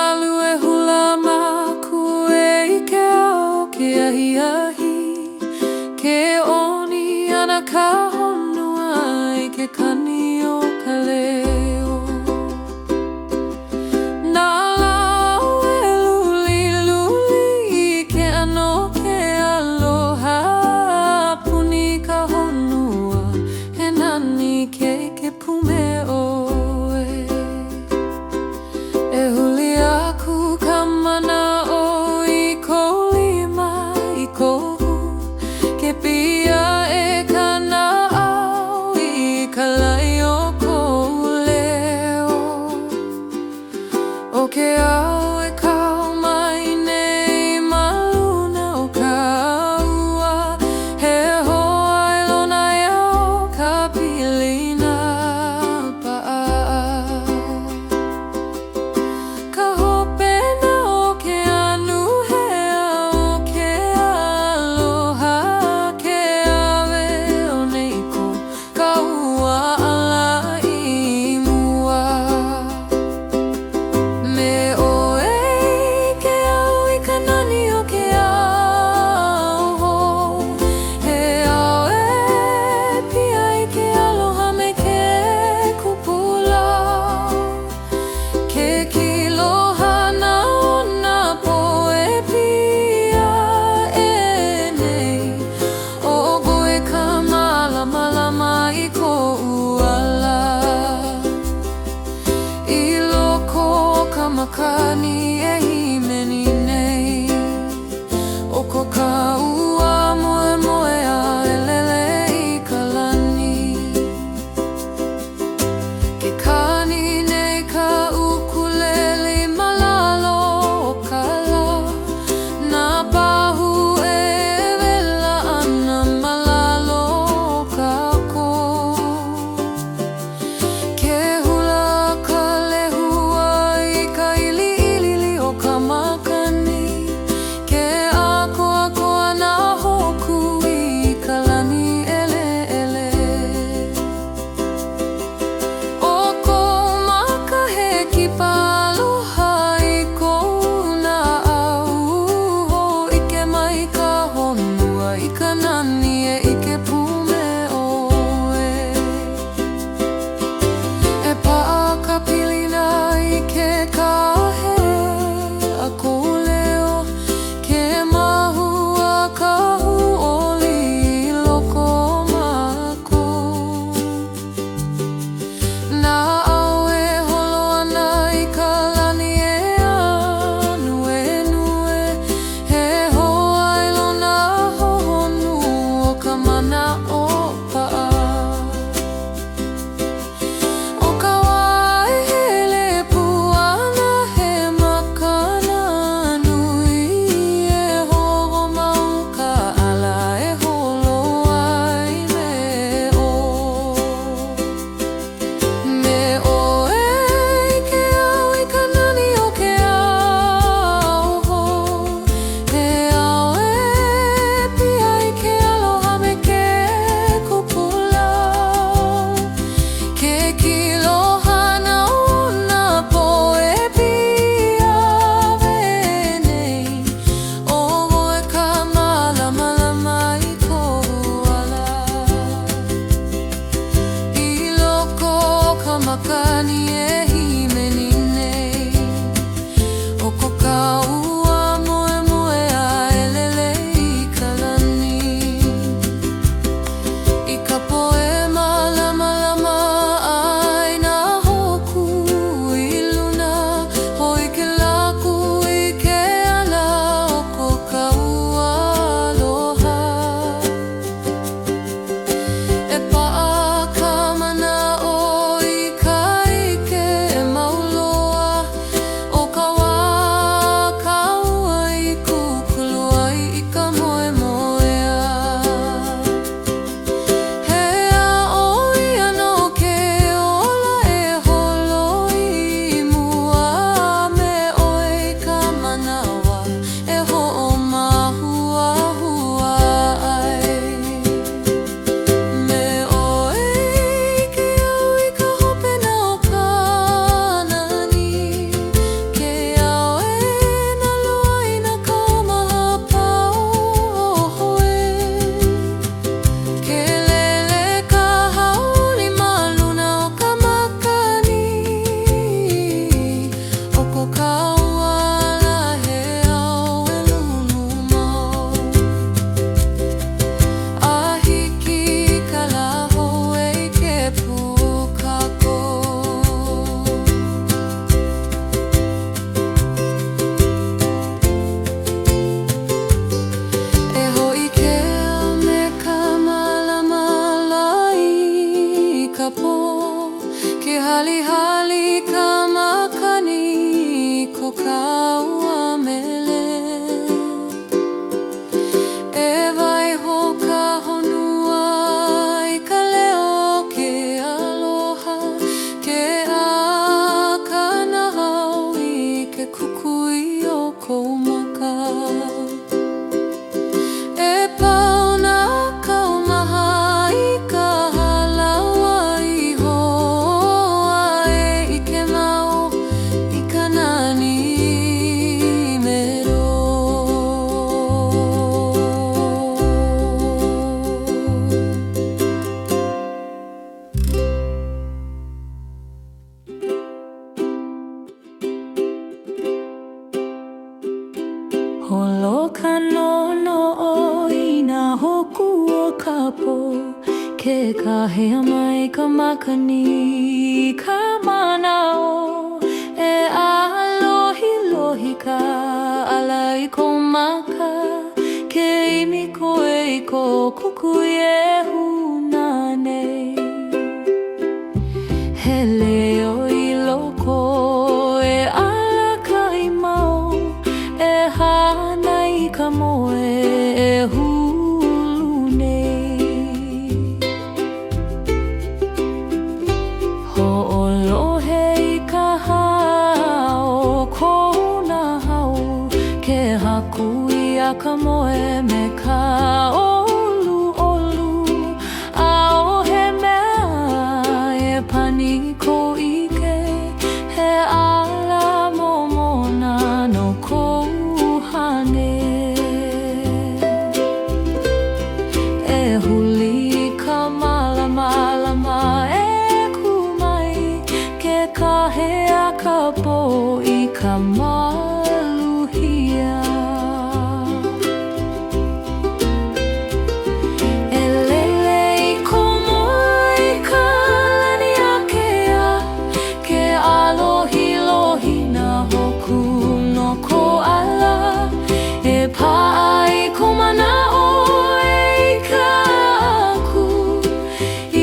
alu e hula maku e ke ao ke ahi ke oni ana ka honua i ke kani o ka leo. Nā lau e luli i ke ano ke aloha puni ka honua he nani ke pume oe. E huli aku ka mana o I kou lima I kou ke pia e kana au I ka lai o kou leo. O ke au e kau mai nei ma luna o ka ua he hoa I lona iau ka pilina pa'a. Ka hopena o ke anu hea o ke aloha ke awe o nei ko ka ua ala I mua. Me oe ke au I ka nani o ke au hou he au e pia I ke aloha me ke kupula. Ke kilohana ona poe pia e nei o goe ka malama I kou ala. I loko o ka makani e himeni nei o ko ka ua moe a e lele I ka lani. Ke kani nei ka ukulele malalo o ka la nā pahu e wela ana malalo o ka kou. Ke hula ka lehua I ka ili o ka kukui o kou maka. E pauna kaumaha I ka halawa iho ae I ke mau I ka nani mero. Holo ka nono o ina hoku o ka po ke kahea mai ka makani ka manao e alohi lohi ka ala I ko maka ke imi koe I ko kukui e hunane he leo I loko e ala ka I mau e hana I ka moe e hulu nei ho'olohe I ka hao kona hau ke haku I a ka moe me ka olu olu a o he mea e pani ko ike he ala momona no kou e huli ka malamalama e kumai ke kahea ka po I ka maluhia e lele I ko moe I ka lani akea ke alohi lohi na hoku no ko ala e pa'a I ko mana'o e ka aku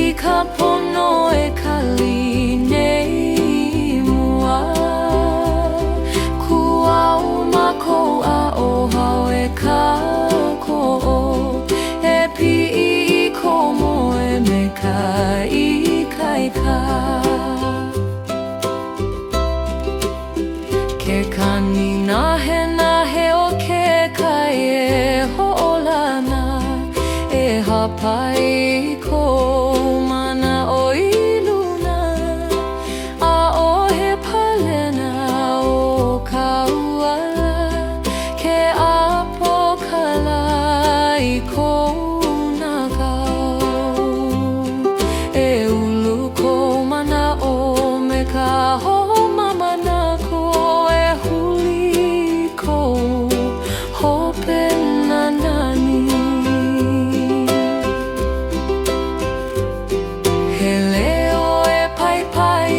I ka pono e kali nei mua kua'u mako a ohau e ka ko'o e pi'i I ko moe me ka ikaika ke kani nahe o ke kai e ho'olana e hapai I ko mana o I luna a o he palena o ka uala ke apokala I ko nagao e ulu ko mana o me ka homamana ko e huli ko hope na nani he leo e pai pai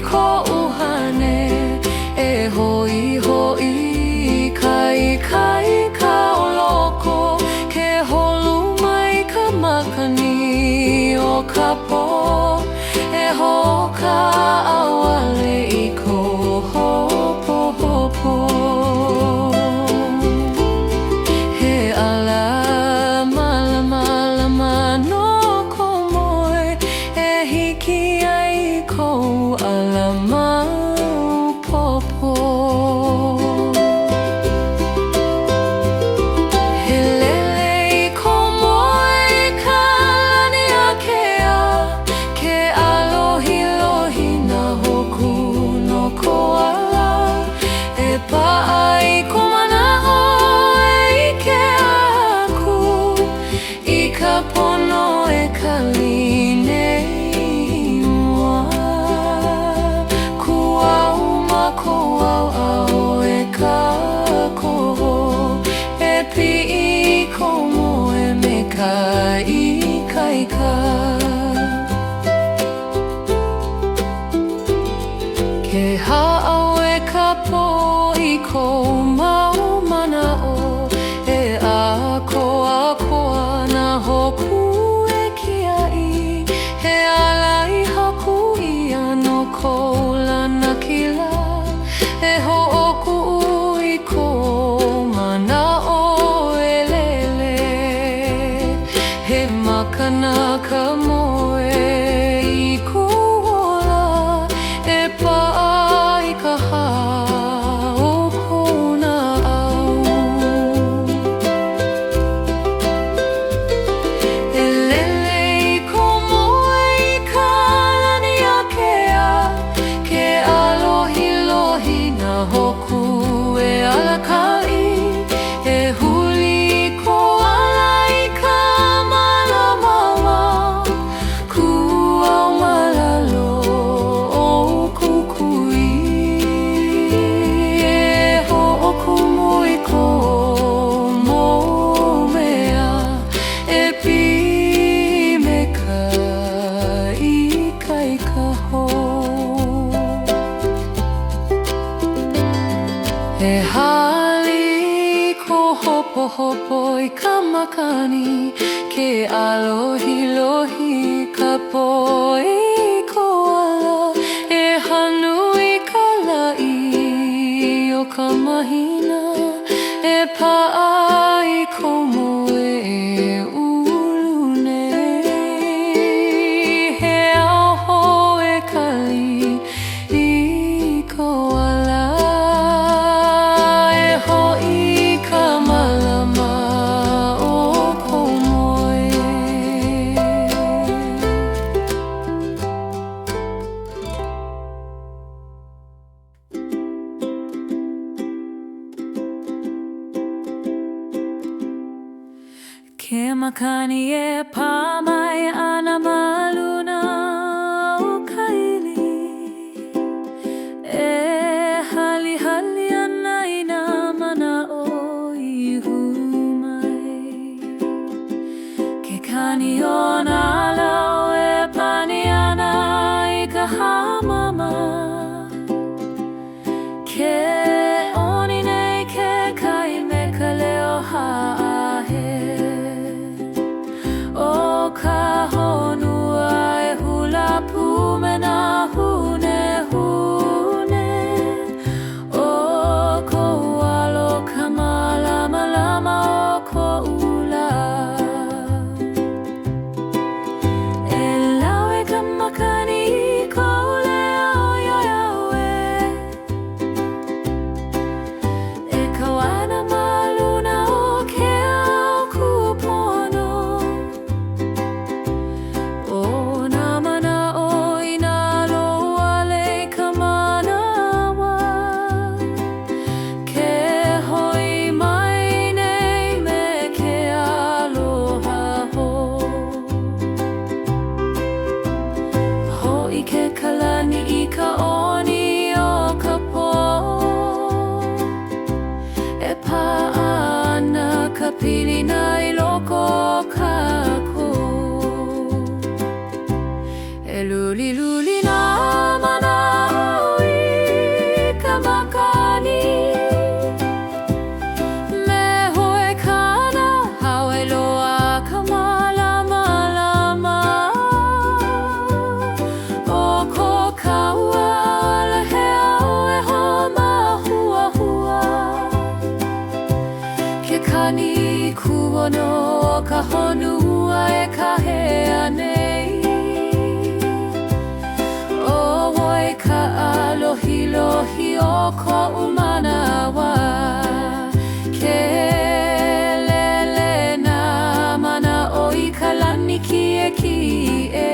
ko uhane e hoi hoi kai ka o loko ke holu mai ka makani o ka po e hoka awale I ko hopo hopo he ala malamalama no ko moe e hiki ai ko ala maupopo he lele I ko moe I ka lani akea ke alohi lohi na hoku no ko ala e pa'a I ko mana'o e ike aku I ka pono e kali nei mua kua'u mako au au e ka koho e pi'i I ko moe me ka ikaika ke ha'au e ka po I ko mau mana'o e a koa na hoku e kia'i he ala I haku ia no ko lana kila e ho'oku I ko mana'o e lele he makana ka moe I kuola e pa'a I ka hā E hali ko hopo hopo I ka makani Ke alohi lohi ka poi ko ala E hanu I ka lai o ka mahina E pa'a I ko moe e ulu nei He aho e kali I ko ala E ho'i ka malama o ko moe Ke makani e pāmai ana maluna o ka ili E hali hali ana I nā mana o ihu mai Ke kani o nā lau e pani ana I ka hamama Ke oni nei ke kai me ka leo ha'ahe O ka honua e hula pu me nā hune hune O ko alo ka malama lama o ko ula E lau e ka makani I ko lea o yoyawe E ka wana maluna o ke au kupono O nā mana o I nā loa le ka manawa Ke hoi mai nei me ke aloha ho Ho'i ke kalani I ka oni o ka po E pa'a ana ka pilina I loko o ka ko E luli luli nā mana o I ka makani Me hoe kana haue loa ka malama lama O ko kaua ala he au e homa hua hua Ke kani kuono o ka honua e ka hea nei O woi ka alohi lohi o ko umanawa Ke lele nā mana o I ka lani kie kie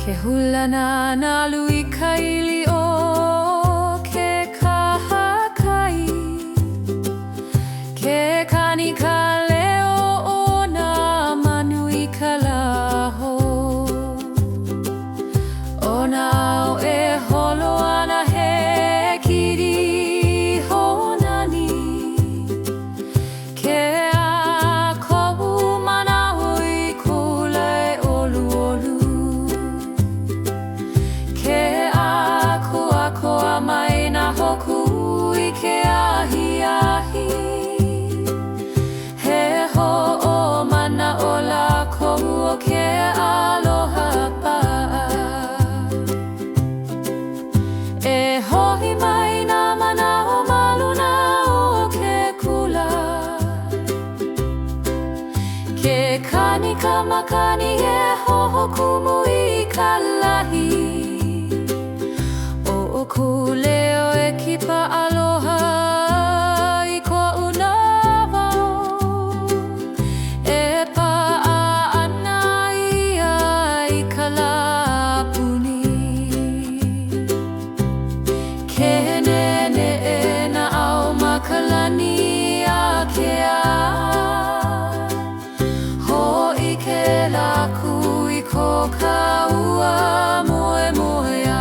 Ke hula nā nalu I ka ili o ke kahakai Ke kani ka leo o nā manu I ka laho O nā au e holo ana he kiri honani Ke a kohu mana hui kulai olu olu Ke a koa mai nā hoku I ke ahi ahi He ho o mana o la kohu o ke aloha pa'a E hohi mai nā mana o maluna o ke kula Ke kani ka makani e hoho kumu I ka lahi O ku leo e kipa aloha I ko'u lawao E pa'a ana ia I ka lapuni Ke nene e na au makalani a ke a Ho'i ke laku I ko kaua moe moe a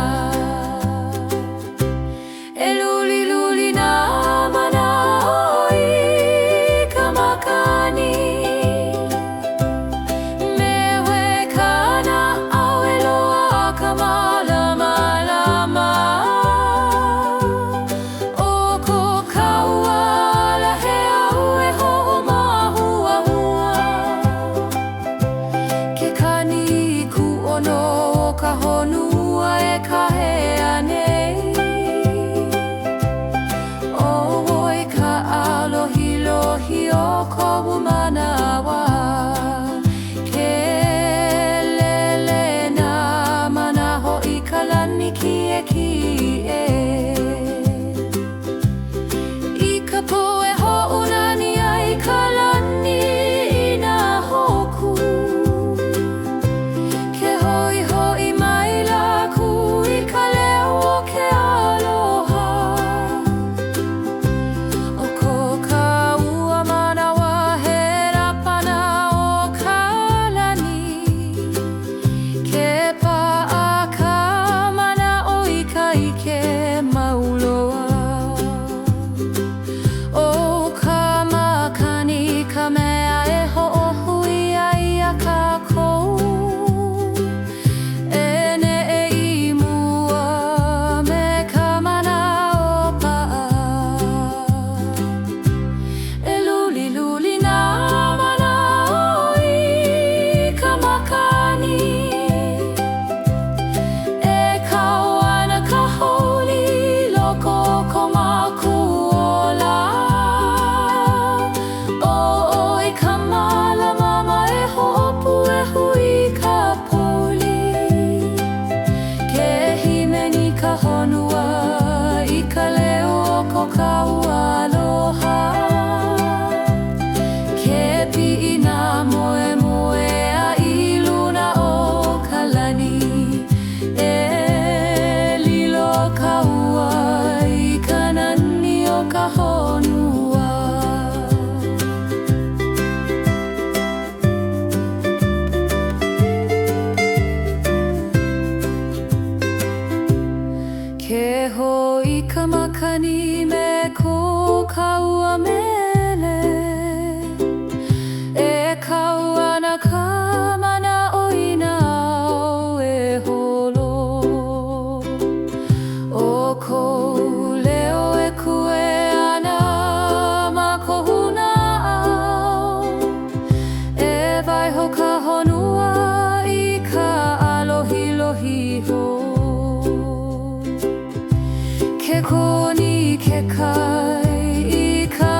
kai ka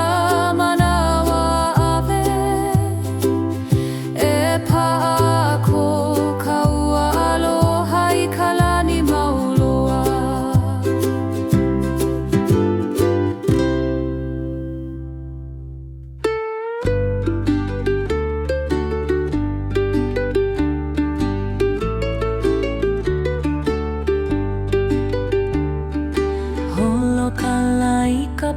manawa awe e pa'ako kaua aloha I ka lani mauloa. Holo kala I ka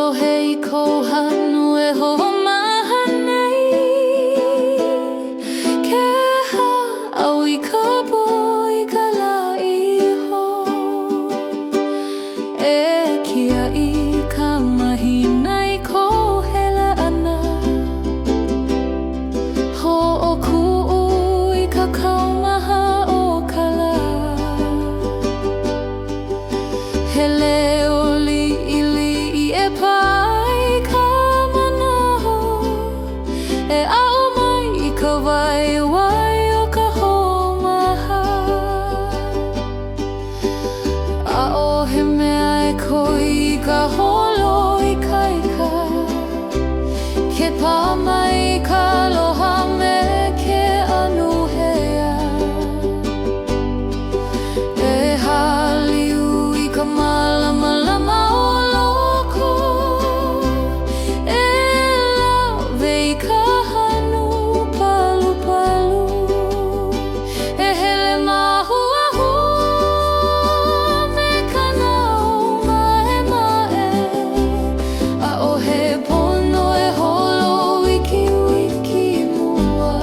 alohe I kou hanu e ho'omaha nei. Ke ha'au I ka poi ka la'iho, e kia I ka mahina I kou hele ana. Ho'oku'u I ka kaumaha o ka la, he leo li'ili'i e pai ka manaho, e a'o mai I ka waiwai o ka ho'omaha. A'ohe mea e koi I ka holo I kaika, ke pā mai ka aloha me ke anuhea. E haliu I ka malamalama o loko, e lawe I ka hanu palupalu, e hele mahuahua me ka nao maemae. A'ohe pono e holo wikiwiki mua,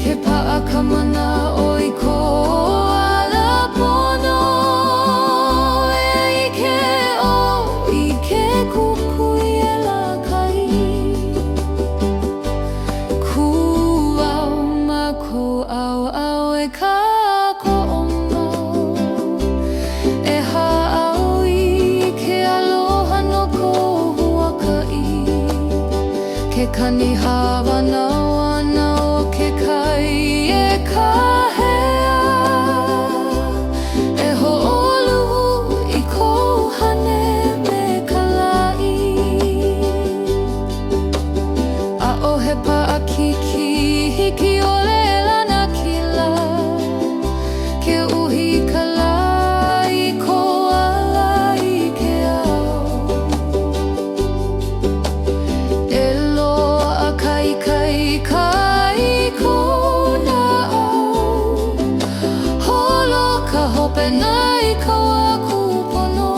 ke pa'a ka mana'o I ko ala pono, e ike o I ke kukui e lakai. Ku'au ma kou au'au e ka ko'omau, e ha'au I ke aloha no kou huaka'i. Ke kani hawanawana o ke kai e kahea, e ho'olu'u I kou hane me ka la'i. A'ohe pa'akiki hiki ʻole lana kila, ke uhi ka la I kou ala I ke ao. E loa'a kaikai kai kou na'au, holo ka hopena I ka wāku pono.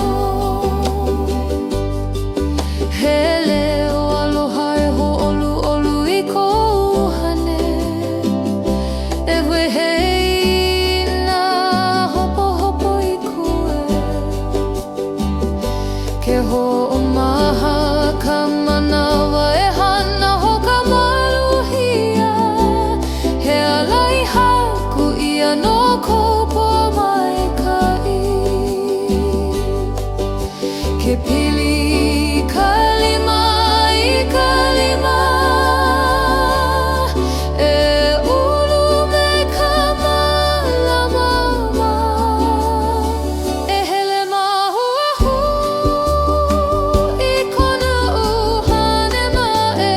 He leo aloha e ho'olu'olu I kou hane, e wehei nā hopohopo I kue. Ke ho'omaha ka manawa e hana hoka maluhia, he alai haku ia no kou pomaika'i. Ke pili ka lima I ka lima, e ulu me ka malamama, e hele mahuahu I kona uhane ma'e.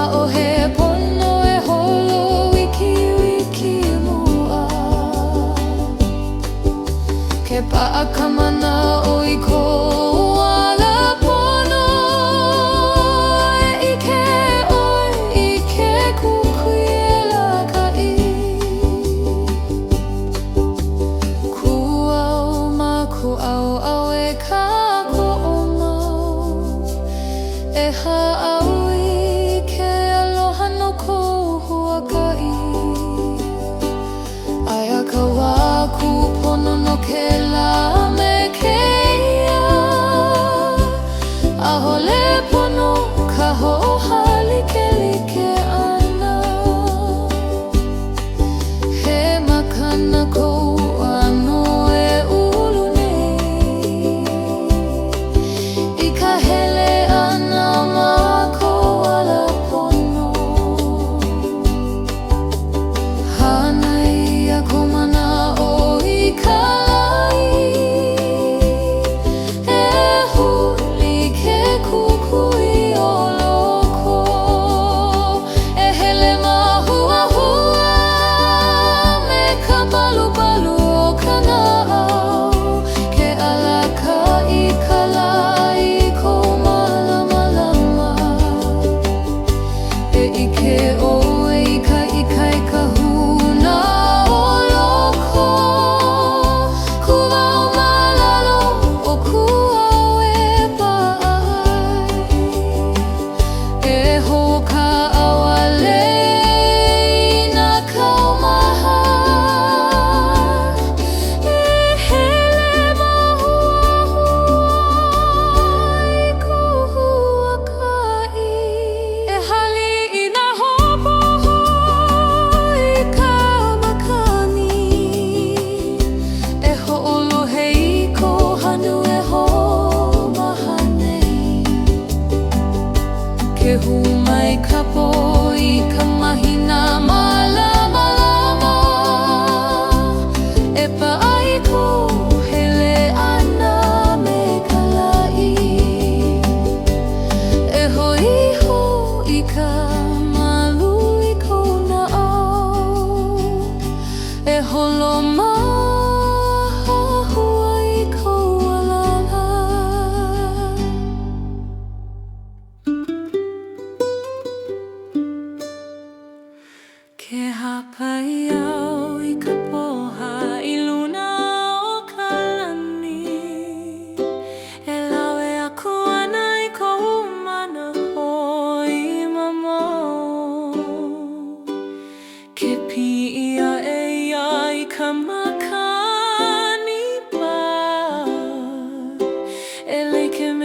A'ohe pono e holo wikiwiki mua, ke pa'a ka mana'o I kou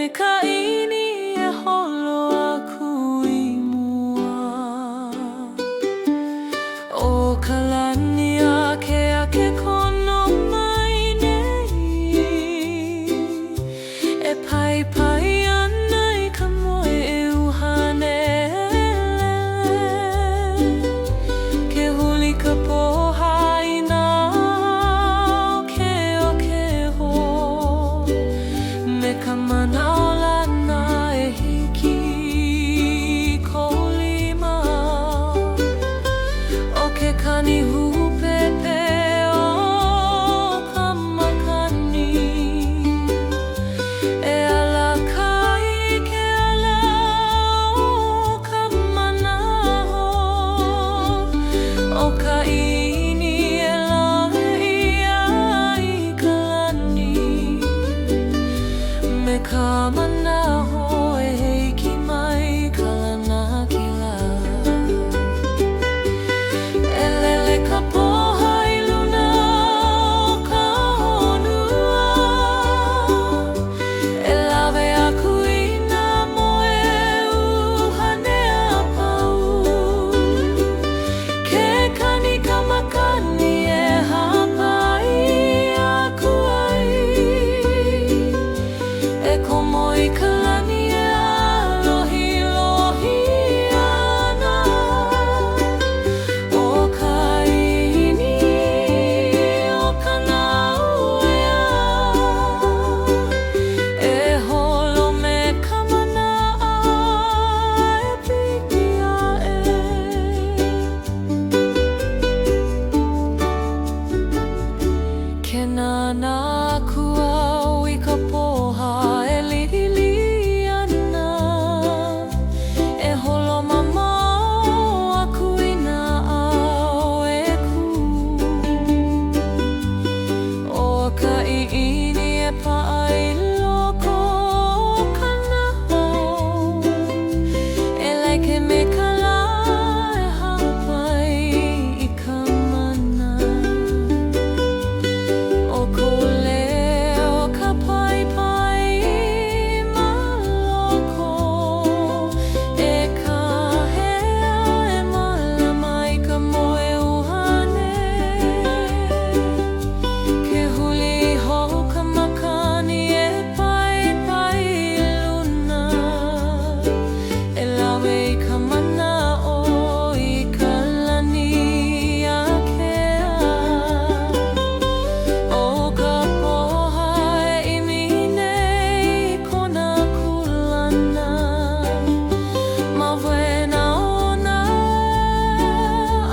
Mekaini e holo aku I mua O ka lani ake kono mai nei E pai ana I ka moe e uhane Ke huli ka pohaina o ke ho Me ka manao lana e hiki ko lima O ke kani hupepe o ka makani E ala kai ke ala o ka manaho O ka ini e lahe ia I ka lani Me ka manaho e hiki mai ka lana kila E lele ka poha I luna o ka honua E lawe aku I nā moe uhane a pau Ke kani ka makani e hapai aku ai E komo I ka lani e alohi lohi ana O ka ini o ka nauea E holo me ka manaa e pipia Ke nana kua o I ka poha e lihili ana E holo mamao aku I nā ao e ku O ka iini e pa'a I loko o ka nahau E laike me ka la e hapai I ka mana O kou leo ka pai ma loko E ka hea e malama I ka moe uhane Ke huli ho ka makani e pai luna E lawe I ka manao I ka lani akea O ka poha e imi nei kona kulana Ma wena ona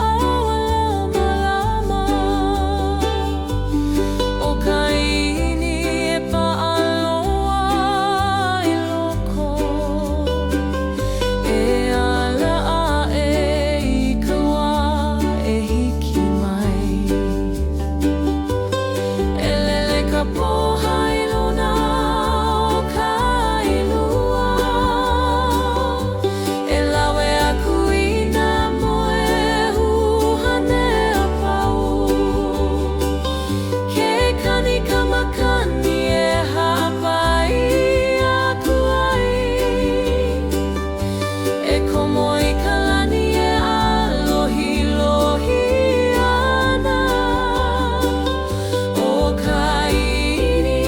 awala malama O ka ini e paaloa I loko E ala a I ka wā e hiki mai E lele ka poha I luna o ka ilua E lawe aku I nā moe uhane a pau Ke kani ka makani e hapai aku ai E komo I ka lani e alohi lohi ana O ka ini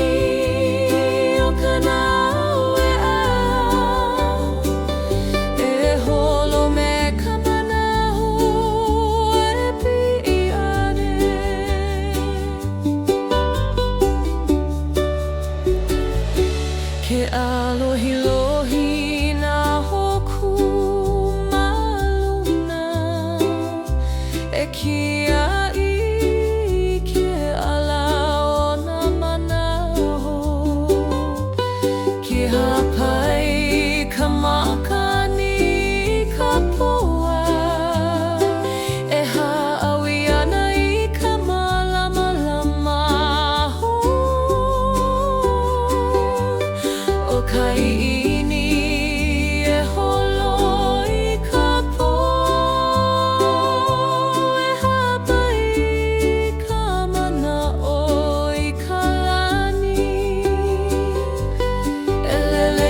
o ka nauea E holo me ka manaho e pi'iane Ke alohi lohi nā hoku ma luna E kia I ke ala o nā manaho Ke hapai ka makani ka poa E haawi ana I ka malama ho O ka ini e holo I ka po E hapai ka manao I ka lani E lele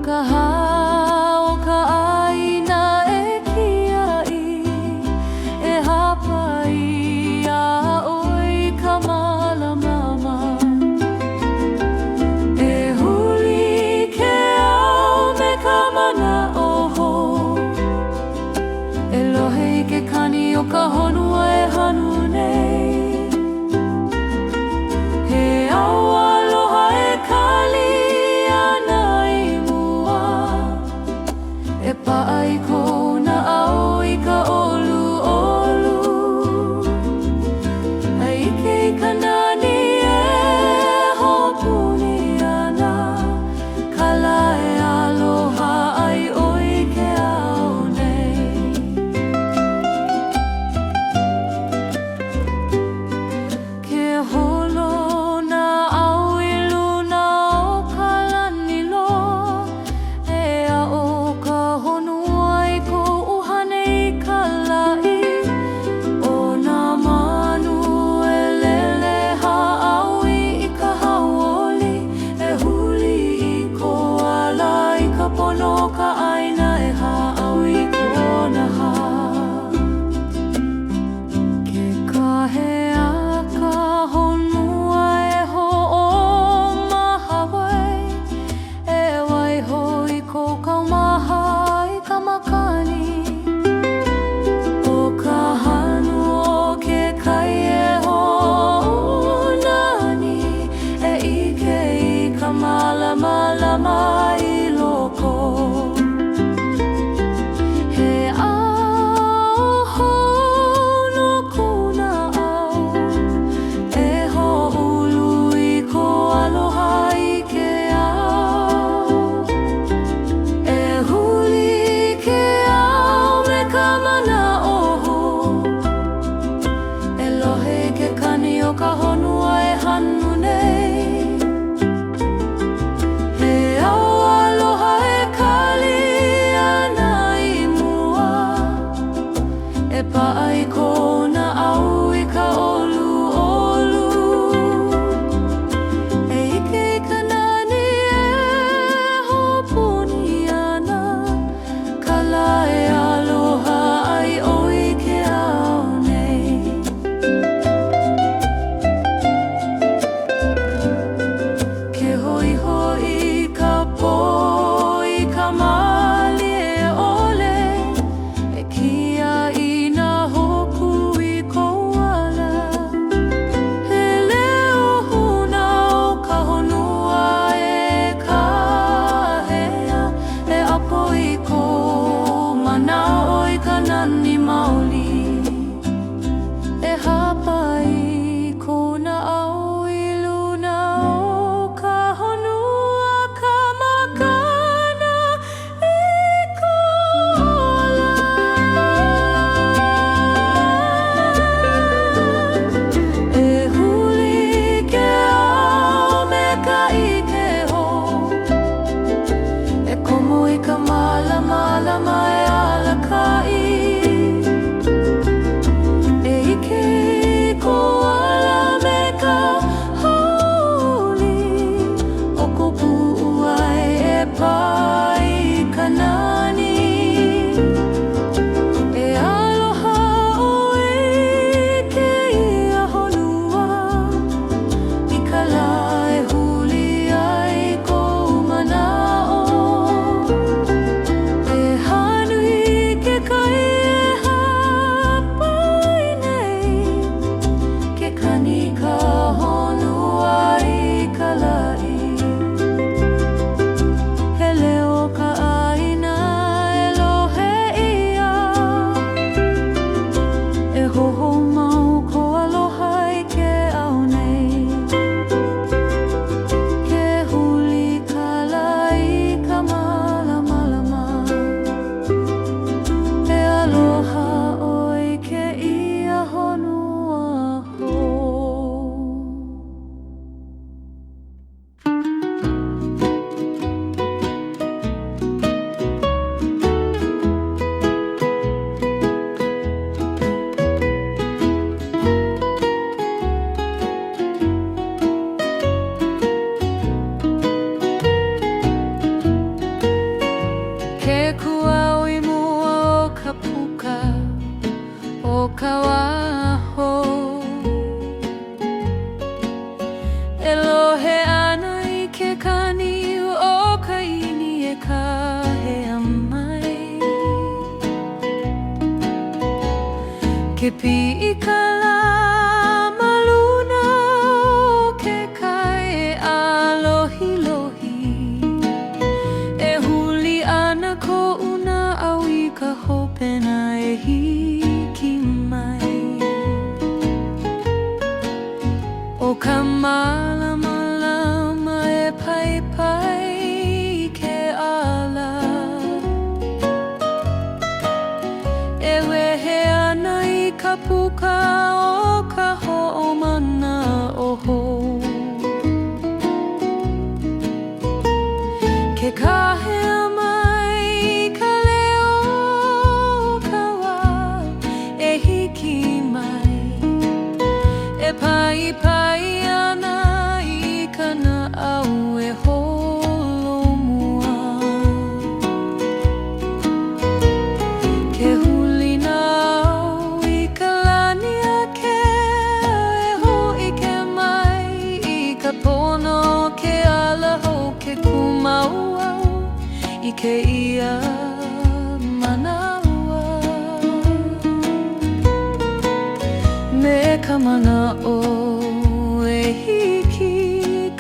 kaha o ka āina e kiaʻi, e hapai a oi ka mālamama. E huli ke ao me ka manaʻoho, e lohe i ke kani o ka honua e hanu nei. He au aloha e kali ana i mua, Ke pi'ikala maluna o ke kai e alohi-lohi. E huli ana ko'una au I ka hopena e hiki mai. O ka malama e pai-pai I ke ala. E wehe ana I ka puka o ka ho'omana oho. Ke kahea mai ka leo ka wā e hiki mai. E pai-pai ana I kana au e holomua. Ke huli na au I ka lani ake e ho'i ke mai I ka pono ke ala ho ke kumauau I ke ia manaua. Me ka mana o e hiki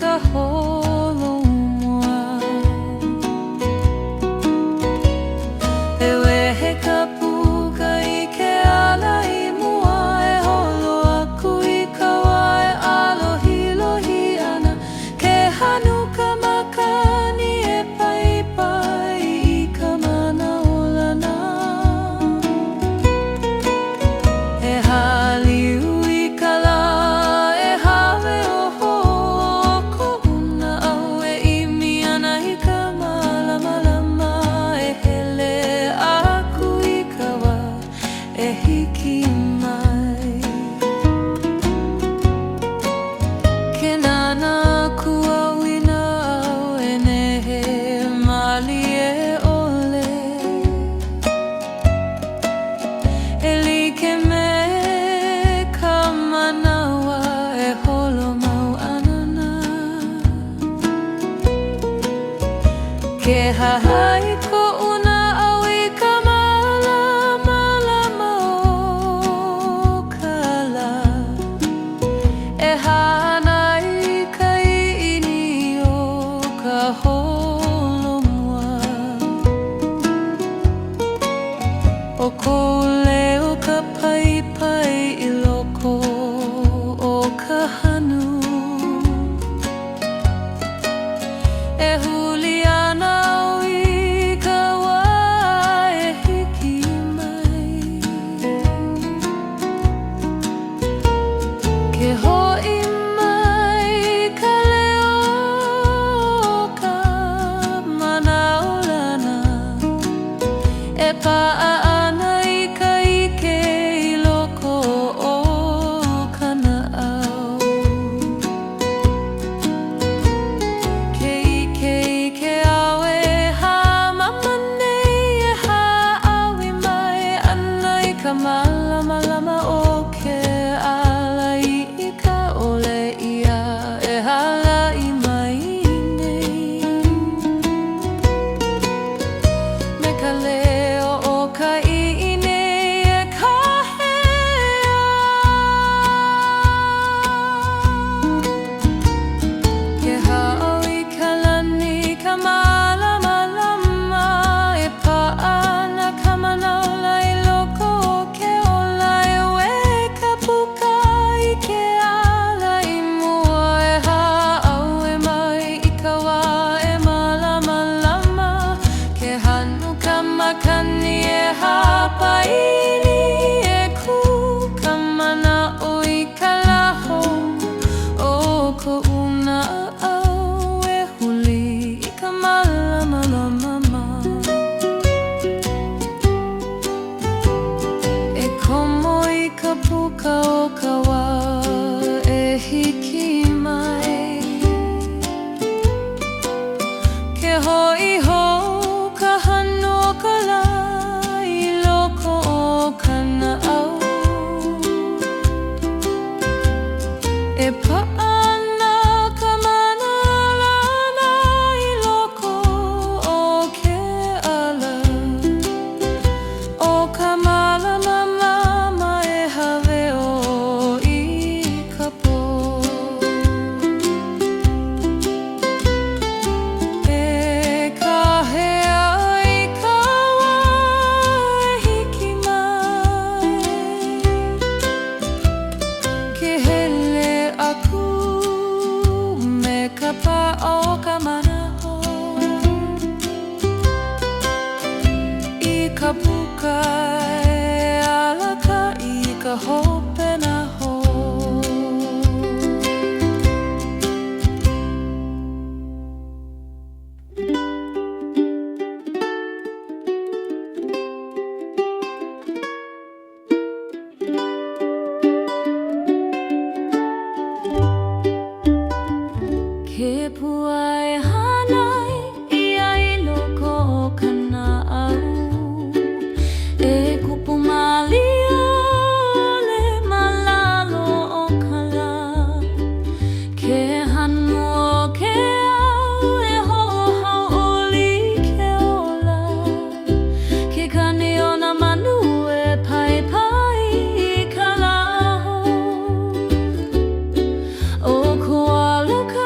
ka holomua. E wehe ka puka I ke ala I mua e holo aku I ka wā e alohi-lohi ana. Ke hanu ka makani e pai-pai I ka mana olana. E haliu I ka la e hawe oho o ko'una au e imi ana I ka malama e hele aku I ka wā e hiki mai. Ke nana kuauina au e nehe mali e ole. E like me ka manawa e holo mau anana. Ke hahai ko'una au I ka malama o ka la. E hana I ka i'ini o ka holomua. O kou leo ka pai-pai I loko o ka hanu. E huli ana au I ka wā e hiki mai. Ke ho'i mai ka leo o ka manaolana. E pa'a ana I ka ike I loko o kana au. Ke ike I ke au e hamama nei e ha'awi mai ana I ka malama o ke ala I ka ole ia e hala'i mai nei. Me ka leo o ka i'ine e kahea. Ke ha'au I ka lani ka malama e pa'ana ka manaula I loko o ke ola e we ka puka I ke ala I mua e ha'au e mai I ka wā e malama. Ke hanu ka makani e hapaini e ku ka mana o I ka laho o ko'una au e huli I ka malama. E komo I ka puka o ka wā e hiki mai. Ke ho'i ho ka hanu o ka la I loko o kana au. E pa'ana ka manalana I loko o ke ala. O ka malama e ka e alaka I ka hope na ho. Ke puai hanai I ai loko o kana au E kupu malia le malalo o kala Ke hanu o ke au e hohau o li ke ola Ke kani o na manu e pai pai I ka laho O koala ka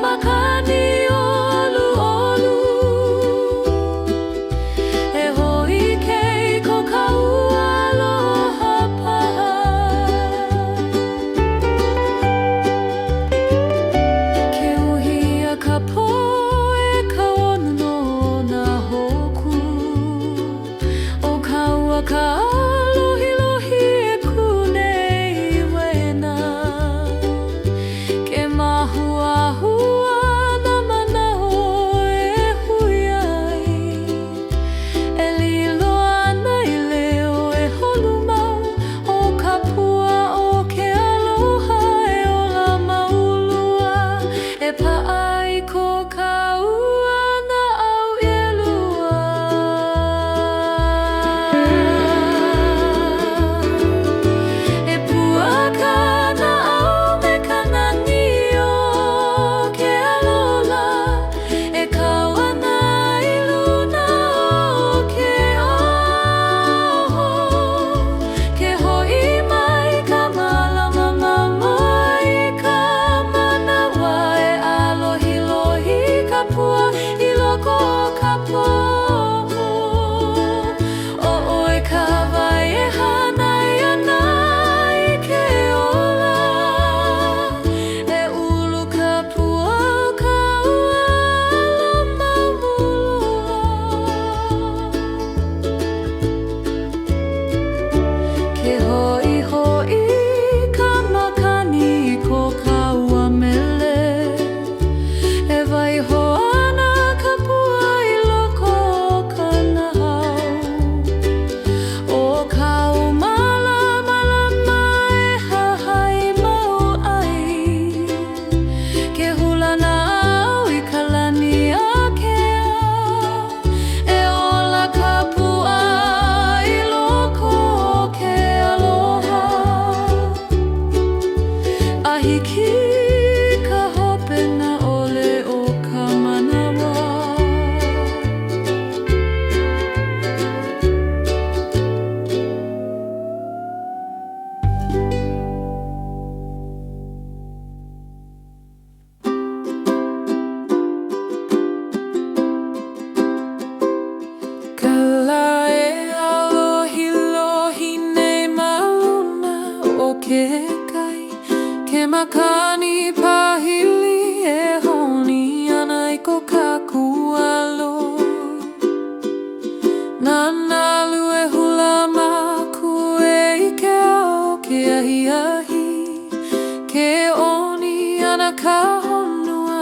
Makani olu ai ko ka ua na au ʻelua. E puaka na au me ka nani o ke alola. E kawana i luna o ke oho. Ke hoʻi mai ka malama mama i ka manawa. E alohilohi ka pua i loko o ka poho. O'oi ka wae hanai ana i ke ola. E ulu ka pua o ka ua mamulua. Ke hoʻi hoʻi ka makani i ko ka ua mele. E waiho ana ka pua i loko o ka nahau. O kau malamalama e hahai mau ai. Ke hula na au i ka lani akea. E ola ka pua i loko o ke aloha. A hiki ka hope na ʻole o ka manawa. Kala e alohilohi nei ma luna o ke kai. Ke makani pahili e honi ana i ko kaku alo. Nanalu e hula maku e ike ao ke ahiahi. Ke oni ana ka honua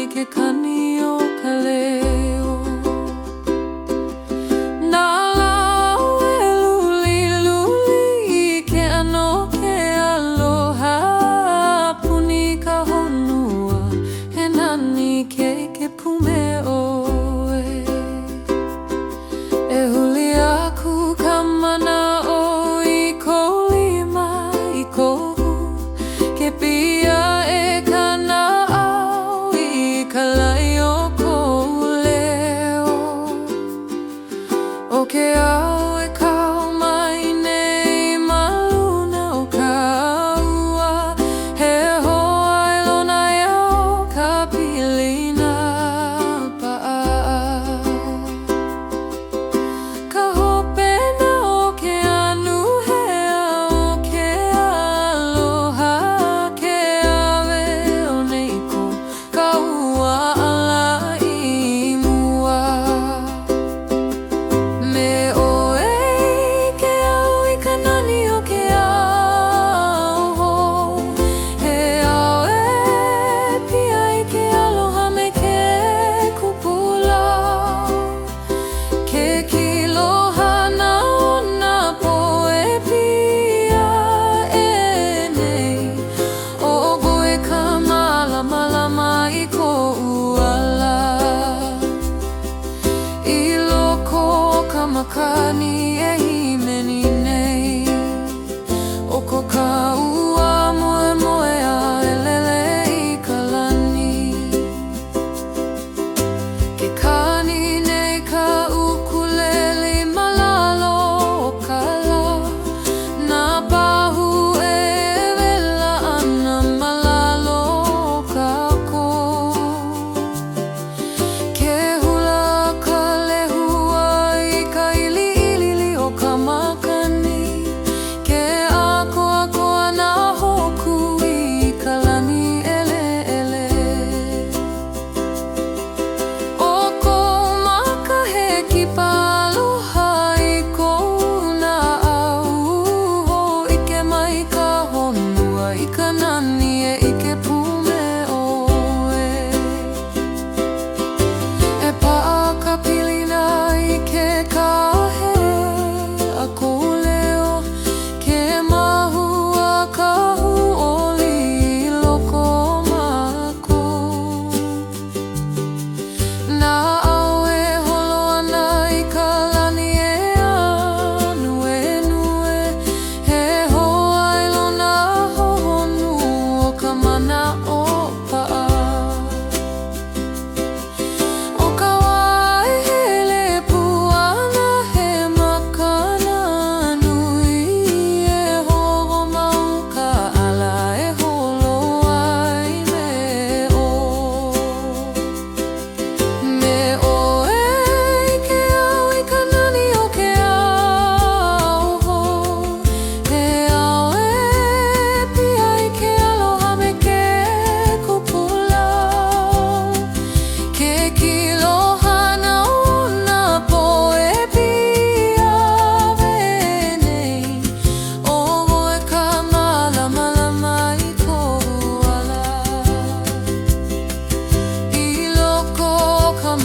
i ke kani o ka leo. Nā lau e luli luli i ke ano ke aloha. Puni ka honua e nani ke pume oe. E huli aku ka mana o i ko lima i kohu. Ke pia e kana au i ka lai o kou leo. O ke au e kau mai nei ma luna o ka ua. He hoa e lona e au ka pilina pa'a. Ka hope na o ke anu hea o ke aloha. Ke awe o nei ko ka ua ala i mua. Me oe ke au i ka nani o ke aoho. He au e pia i ke aloha me ke kupula. Ke kilohana ona po e pia e nei. O goe ka malamalama i ko uala. I loko o ka makani e himeni nei. O ko ka ua moe moe a e lele i ka lani. Ke kani nei ka ukulele malalo o ka la. Nā pahu e wela ana malalo o ka ko. Ke hula ka lehua i ka ili ili o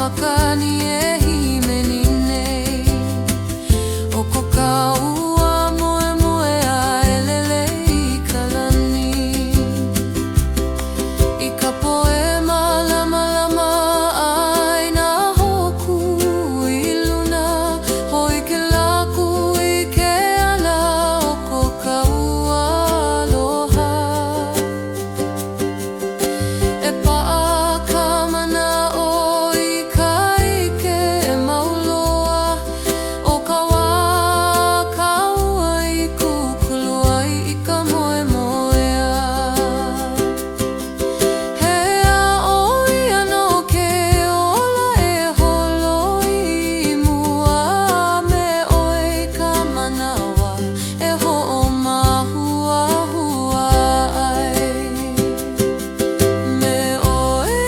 makani e hime nei o ko kaua moe moe a elele I ka lani I ka poema lama lama ai na hoku I luna hoi ke laku I ke ala o ko kaua aloha e pa'a ka mana o I ka ike e mauloa o ka wā kaua I kukulu ai I ka moe moea he a oi ano ke ola e holo I mua me oi ka manawa e ho'o mahua hua ai me oi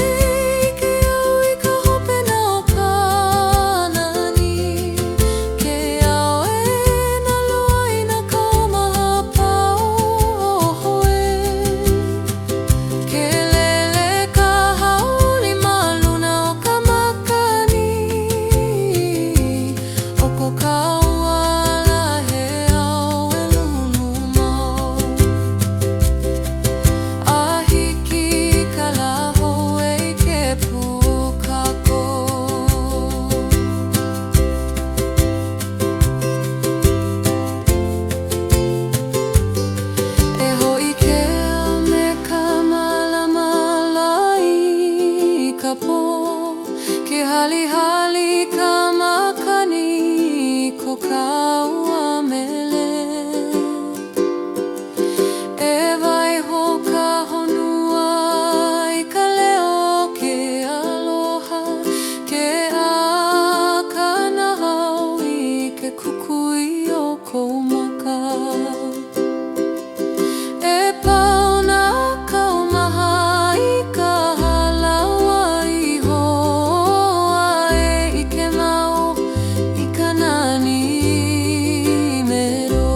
ke au I ka hopena o ka nani ke au e na lua I na kaumaha pau o hoe ke lele ka hauli maluna o ka makani o ko kaua la he au e lulu mau a hiki ka laho e ke pukako e hoi ke me ka malamala I ka po ke hali hali ka makani ko kaua mele e vai ho ka honua I ka leo ke aloha ke a ka nahau I ke kukui o kou maka e pauna kaumaha I ka halawa I hoa e I ke mau I ka nani mero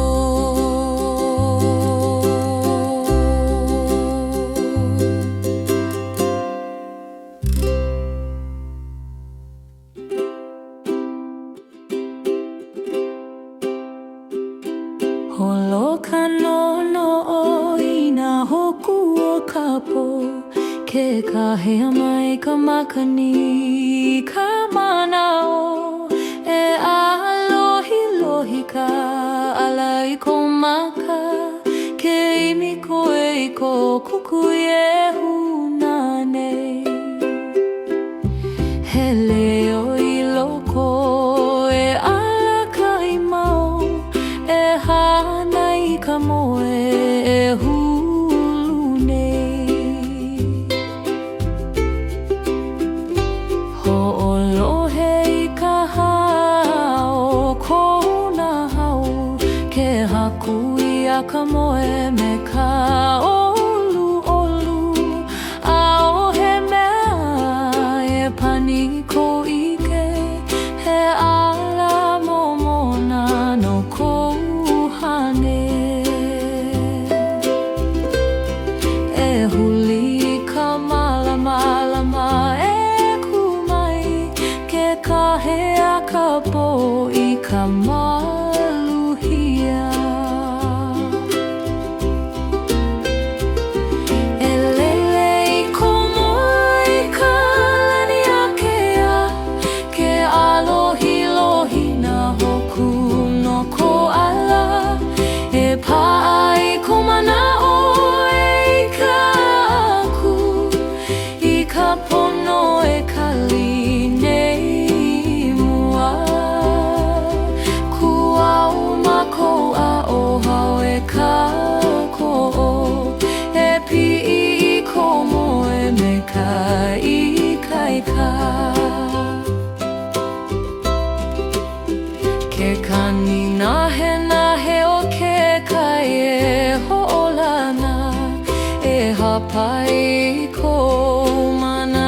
holo ka nono o I na hoku o ka po ke kahea mai ka makani ka mana o e alohi lohi ka ala I ko maka ke imi koe I ko kukui e hunane he leo I loko e ala ka I mau e hana I ka moe e hulu nei ho'olohe I ka hao kona hau ke haku I a ka moe me ka olu olu a o he mea e pani ko ike he ala momona no kou hane e huli ka malamalama e kumai ke kahea ka po I ka maluhia e lele I ko moe I ka lani akea ke alohi lohi na hoku no ko ala e pa'a I ko mana'o e I ka aku I ka pono e kali nei mua kuau mako a ohau e ka ko'o e pi'i I ko moe me ka ikaika ke kani nahe o ke kai e ho'olana e hapai ko mana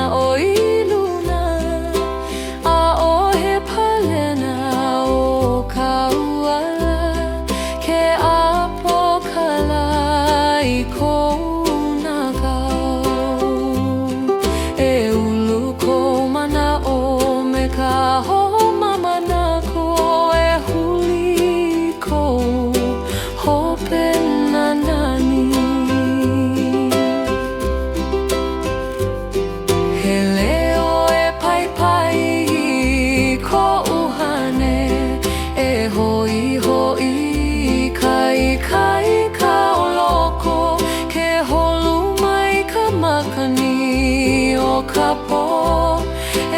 ka po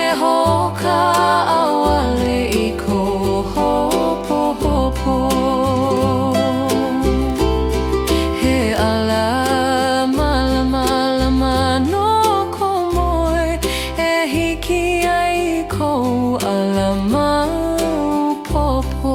e hoka awale I ko hopo hopo he ala malama lama no ko moe e hiki ai ko ala popo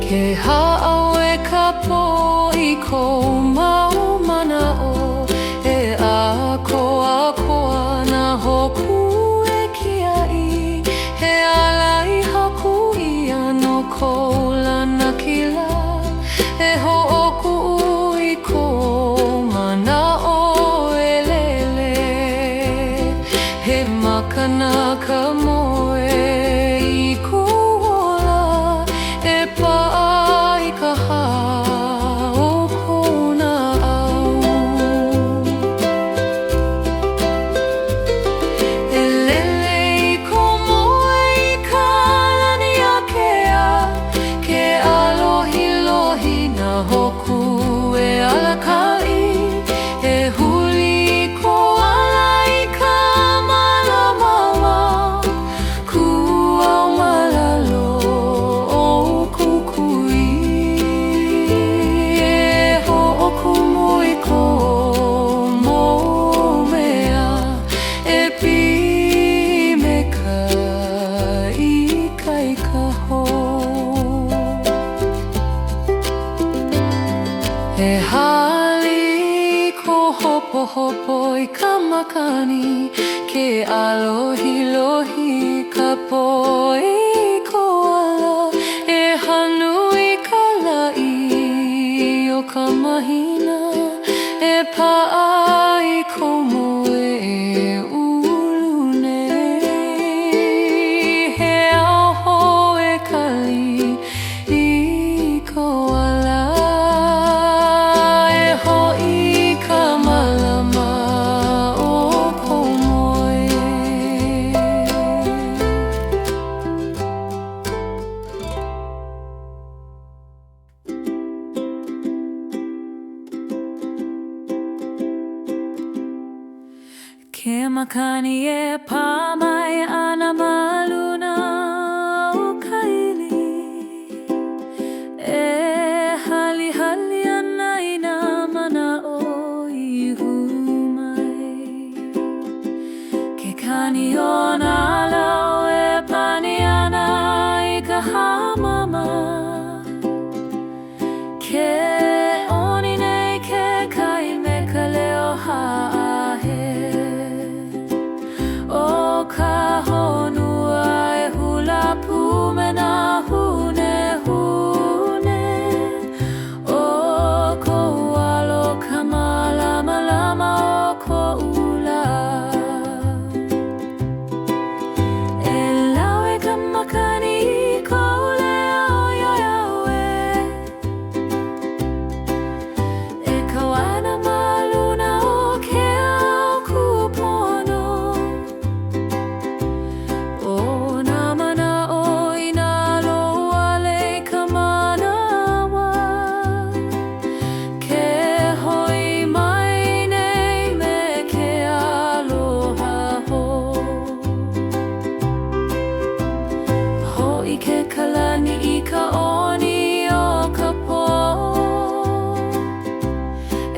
Ke ha'awe ka po I ko mau mana'o e akoa na hoku e kia'i he alai haku ia no ko lana kila e ho'oku I ko mana'o e lele he makana ka moe I kuola e pa'a I ka hao kona au e lele I ko moe I ka lani akea ke alohi lohi na hoku e alakai e huli ko ala I ka malamawa kuau malalo o kukui e ho'oku mui ko momea e pime ka ika ho e hali ko hopo hopo I ka makani ke alohi lohi ka po I ko ala e hanu I ka la'i o ka mahina e pa'a I ko moe e ulu nei he aho e kali I ko ala e ho'i ka malama o ko moe Ke makani e pāmai ana maluna o kaili e hali hali ana I nā mana'o I humai ke kani o nā lau e pani ana I ka hamama ke oni nei ke kai me ka leo ha'ahe o ka honua e hula pume na hune hune o ko alo ka malama lama o ko ula e lawe ka makani I ko leo yoyawe e ka wana maluna o ke au kupono o nā mana'o I nā loa le ka manawa ke hoi mai nei me ke aloha ho Ho'i ke kalani I ka oni o ka po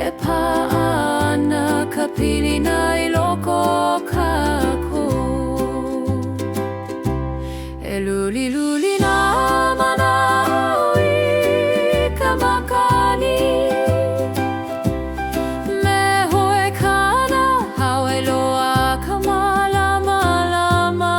e pa'a ana ka pilina I loko o ka ko e luli luli nā mana'o I ka makani me hoe kana hawe loa ka malama lama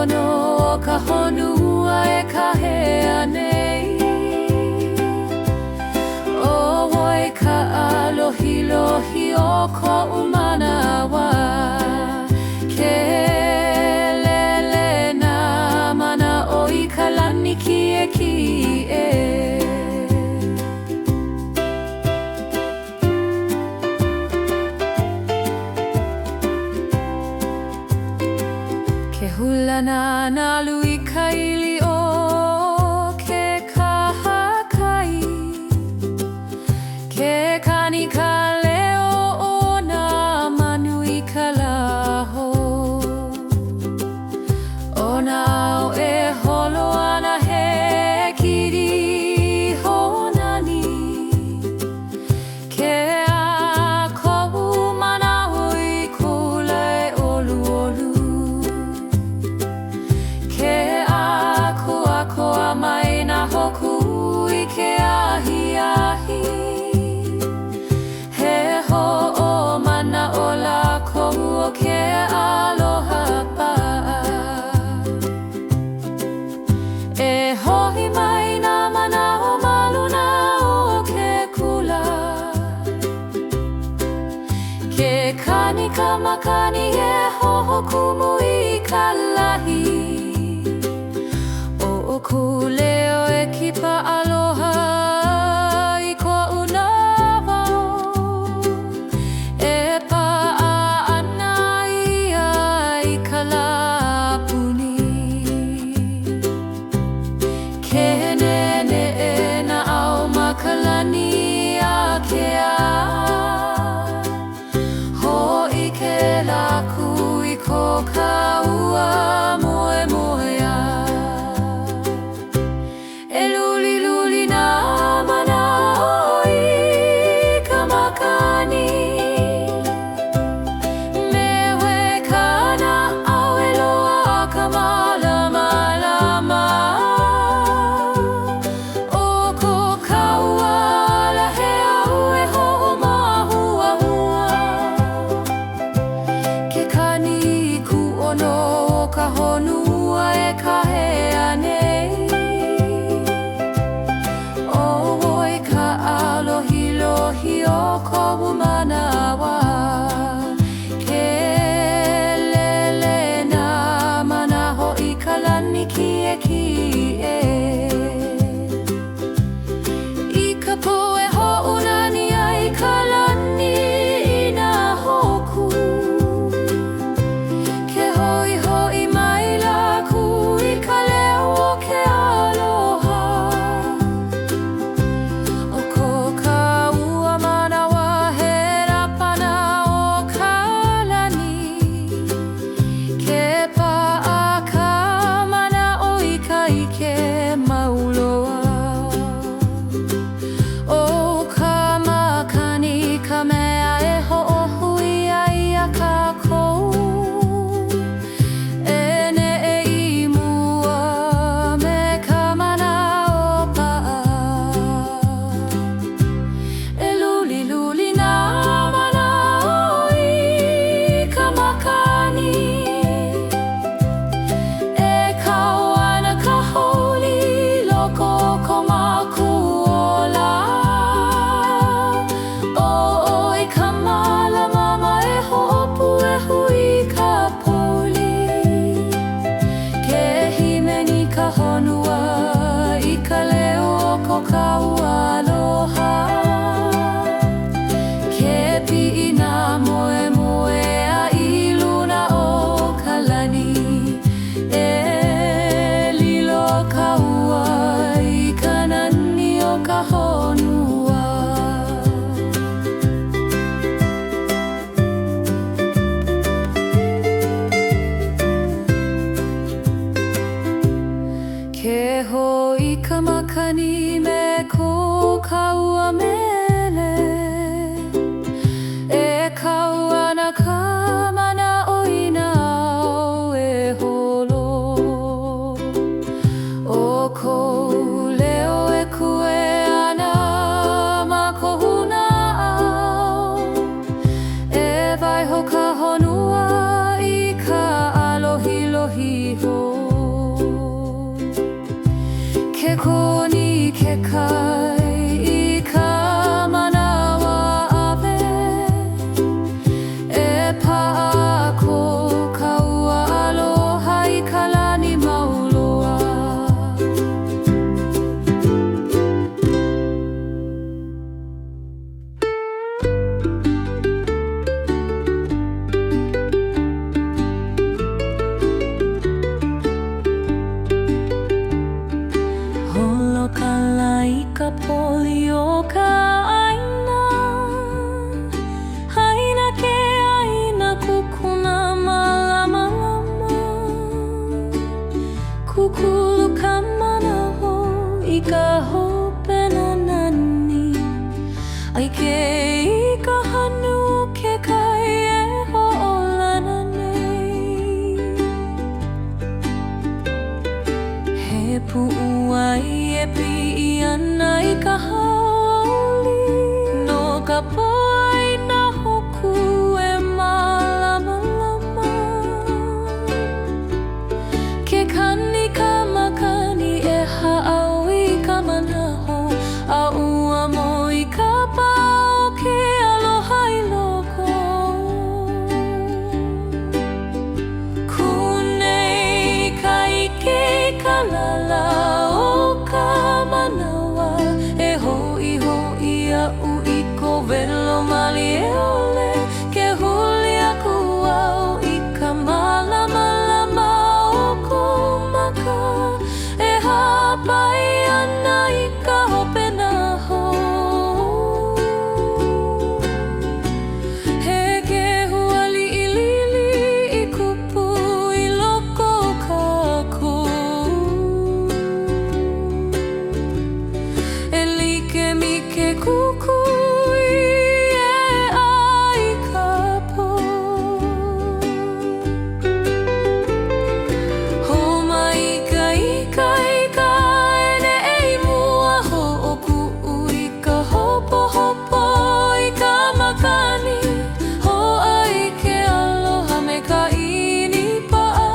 ono o ka honua e kahea nei. O wai ka alohilohi o ko'u manawa, ke lele nā mana o I ka lani ki'eki'e. Ke hulana na lui ka ili o ke kahakai, ke kani ka leo o nā manu I ka laho. O nā au e holo ana he kiri honani, ke a ko'u manawa I kula e olu olu. Mai na hoku I ke ahi ahi, he ho'o mana o lākou o ke aloha pa'a. E hohi mai nā mana o maluna o ke kula, ke kani ka makani e hohokumu I ka lahi. Ku leo e kipa aloha I ko'u nawao, e pa'a ana ia I ka lapuni. Ke nene e na au makalani a ke a, ho'i ke laku I ko kaua moe moe a. Ka honua e kahea nei, o woi ka alohilohi o ko'u manawa, ke lele nā mana ho'i ka lani ki'eki'e. I ka poe ho'unani ai ka lani I nā hoku, makani me ko kaua mele, e kaua na ka mana o ina au e holo. O kou leo e kue ana ma ko huna au, e vai ho ka honua I ka alohi lohi ho. I ka manawa awe e pa'a ko ka ua aloha I ka lani mauloa. Holokala I ka poli o ka ʻaina, haina ke ʻaina kukuna malamalama. Kukulu ka manaho I ka hopena nani, ai ke I ka hanu o ke kai e hoʻolana nei. He puʻu ai e piʻi ana I ka haoli, no ka poʻaina hoku e malamalama. Ke kani ka makani e haʻau I ka manaho, a ua mo I ka pā o ke aloha I loko. Kunei ka ike I ka lala o ka manawa, e hoʻihoʻi aʻu I ko welo mali e ole, ke huli aku au I ka malamalama o ko maka, e hapai ana I ka hopena hou. He ke hua liʻilili I kupu I loko kākou, e like mi ke kukui e ai ka po. Homaika ika ika e neʻi mua hoʻokuʻu I ka hopohopo I ka makani, hoʻai ke aloha me ka ʻini paʻa,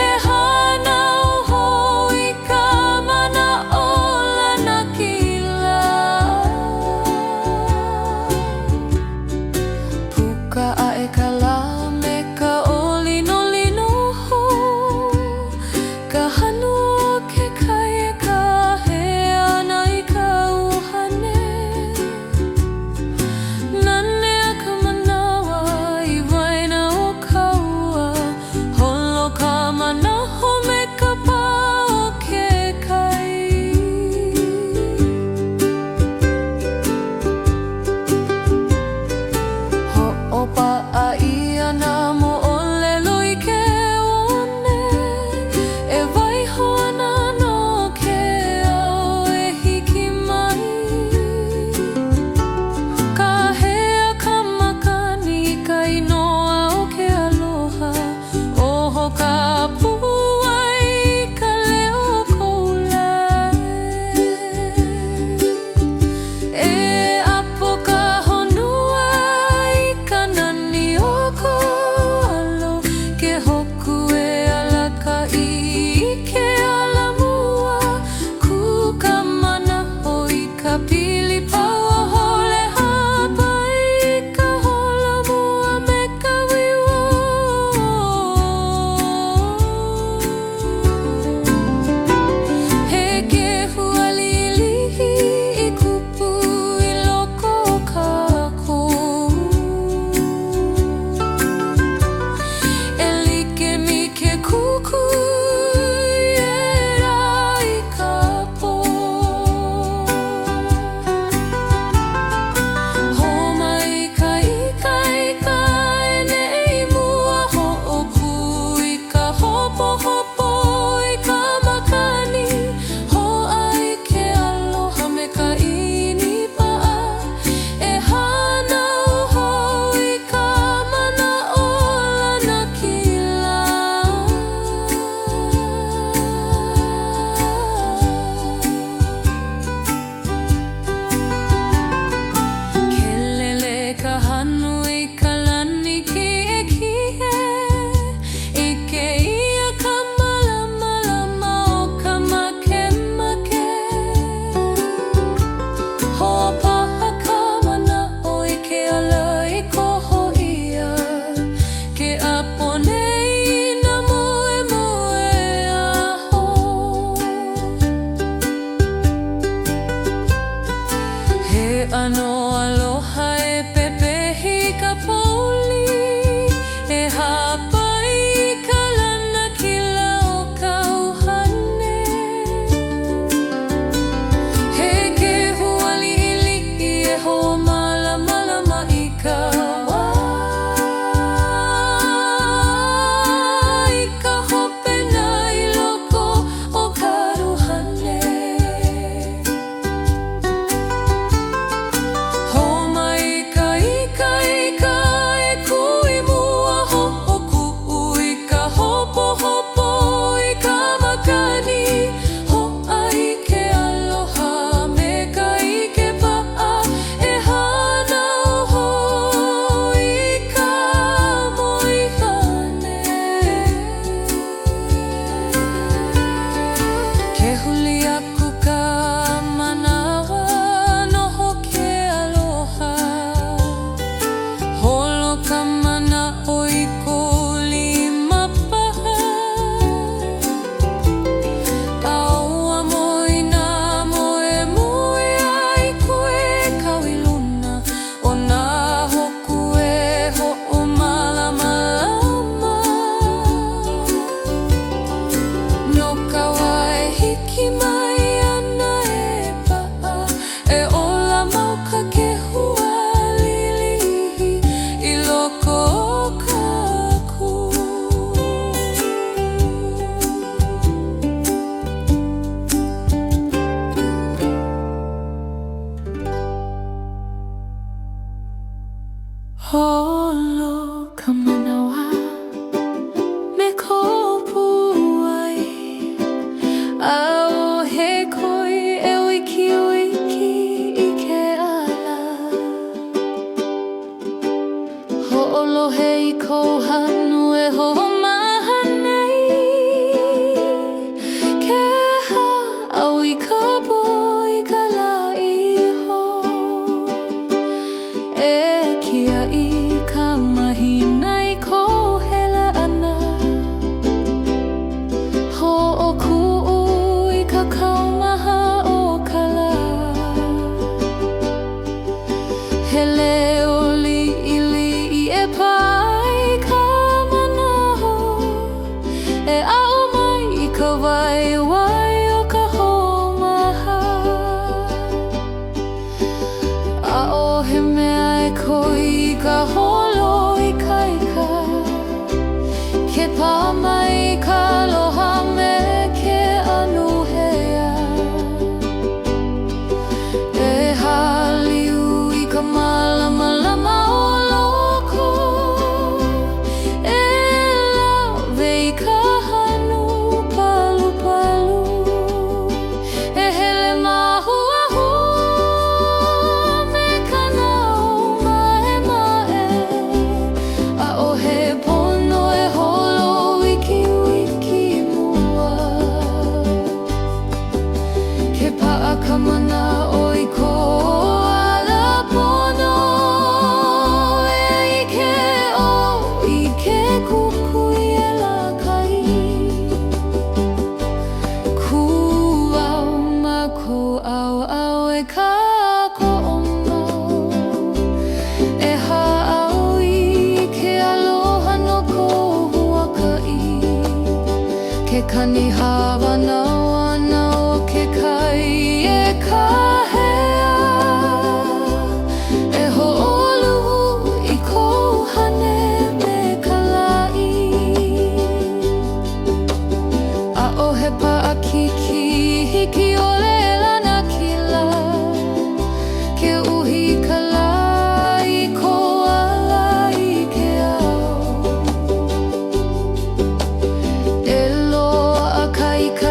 e hānau hou I ka manaʻolana kila. ano aloha e pepehi ka poli e hapai ka lana kila o ka uhane. He ke huali ili'i e hoa malama i ka wā i ka hopena i loko o ka ruhane. Holo ka manawa me ko puai au he koi e wiki i ke ala holo he I ko hanu e ho mahanei ke ha au I ka boi ka la iho e kia I ka mahina I ko hele ana ho'oku'u I ka kaumaha o ka la he leo li'i e pai ka manaho e a'o mai I ka waiwai o ka homaha a'o he mea e koi ka holo I kaika ke pā mai ka aloha me ke anuhea e haliu I ka malama o loko e lawe I ka hanu palu e hele mahuahu me ka nao mae a'o he pono e holo wiki mua ke pa'a ka mana o I ko ala pono e ike o I ke kukui e la kai ku au ma ko au e ka ko'ono e ha'au I ke aloha no kou huaka'i ke kani hawanawana o ke kai e kahea e ho'oluhu I kou hane me ka la'i a'o he pa'akiki hiki ole e lana kila ke uhi ka la I ko ala I ke ao e loa a kaika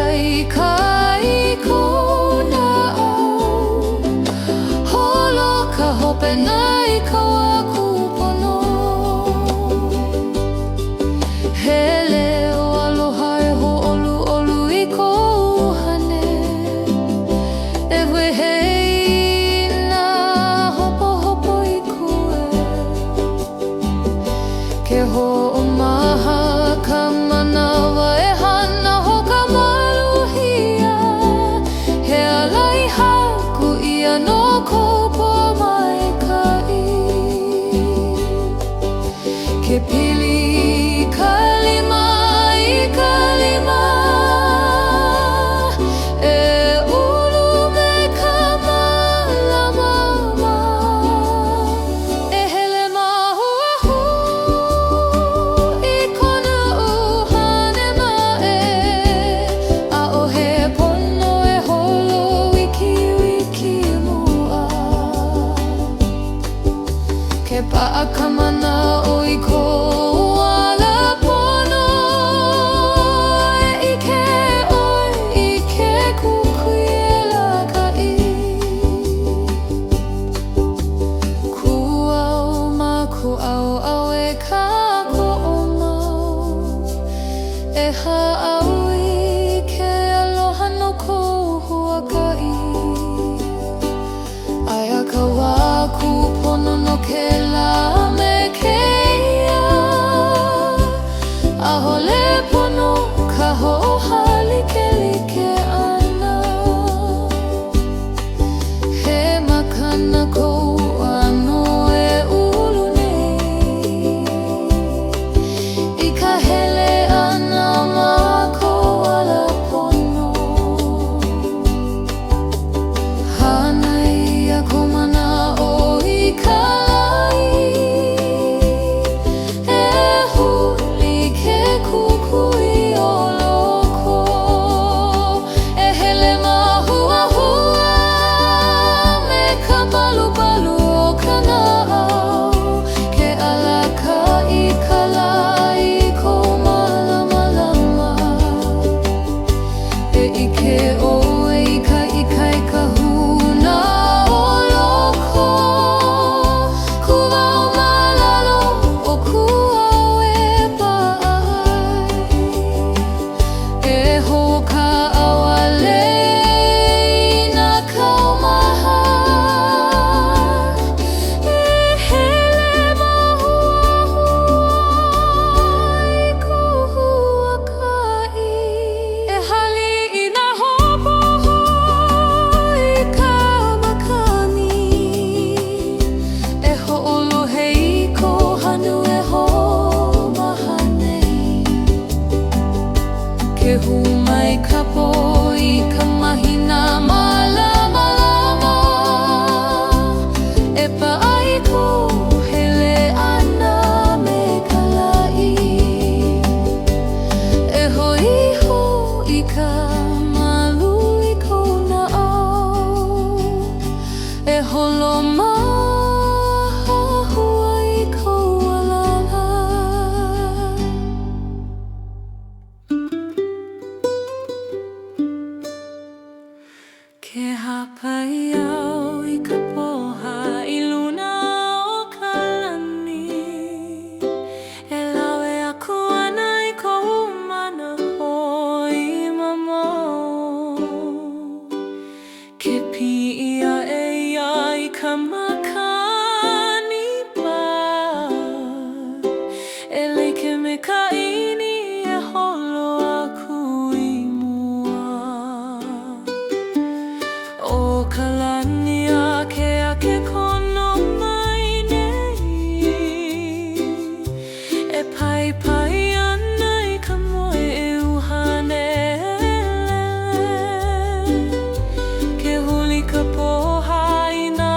e holoma hua I kou alala. Ke hapai au I ka poha I luna o ka lani, e lawe aku ana I kou mana hoi mamau. Ke piʻia e ia I ka makani pa, e leike me ka ʻini e holo aku I mua. O ka lani a ke ake kono mai nei, e pai ana I ka moe e uhane ele. Ke huli ka poha I nā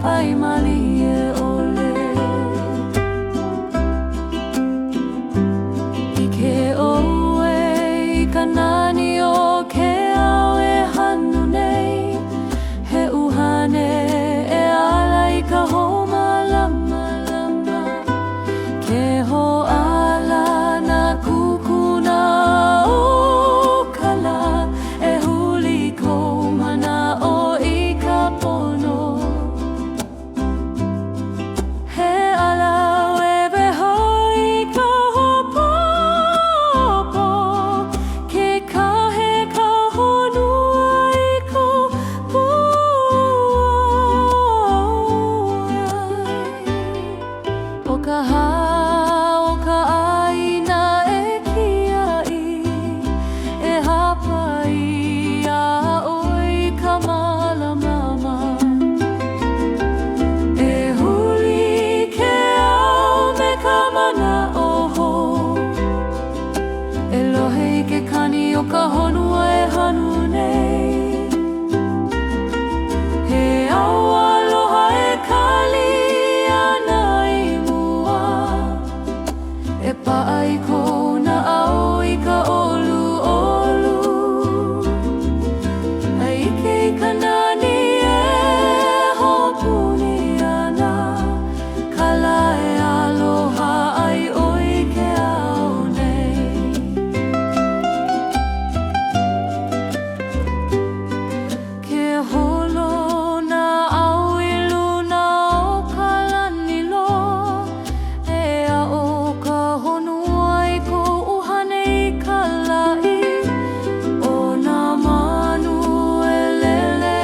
pai mali e ole. I ke oe i ka nani o ke ao e hanu nei, he uhane e ala i ka homa lama lama. Ke ho ala na kukuna o kala, e huli ko mana o i ka pono. He ala e weho i ka hopopo, ke kahe ka honua i ko puai. O ka o ka aina e kiai, e hapai a oi ka malamama. E huli ke ao me ka mana oho, e lohe i ke kani o ka honua e hanu nei. He ao aloha e kali ana i mua, e pa'a i kona ao i ka olu olu. A ike i ka nani e hopuni ana, kala e aloha ai oi ke ao nei. Ke holo na au i luna o ka lani loa, e a'o ka honua i ko uhane i ka la'i. O nā manu e lele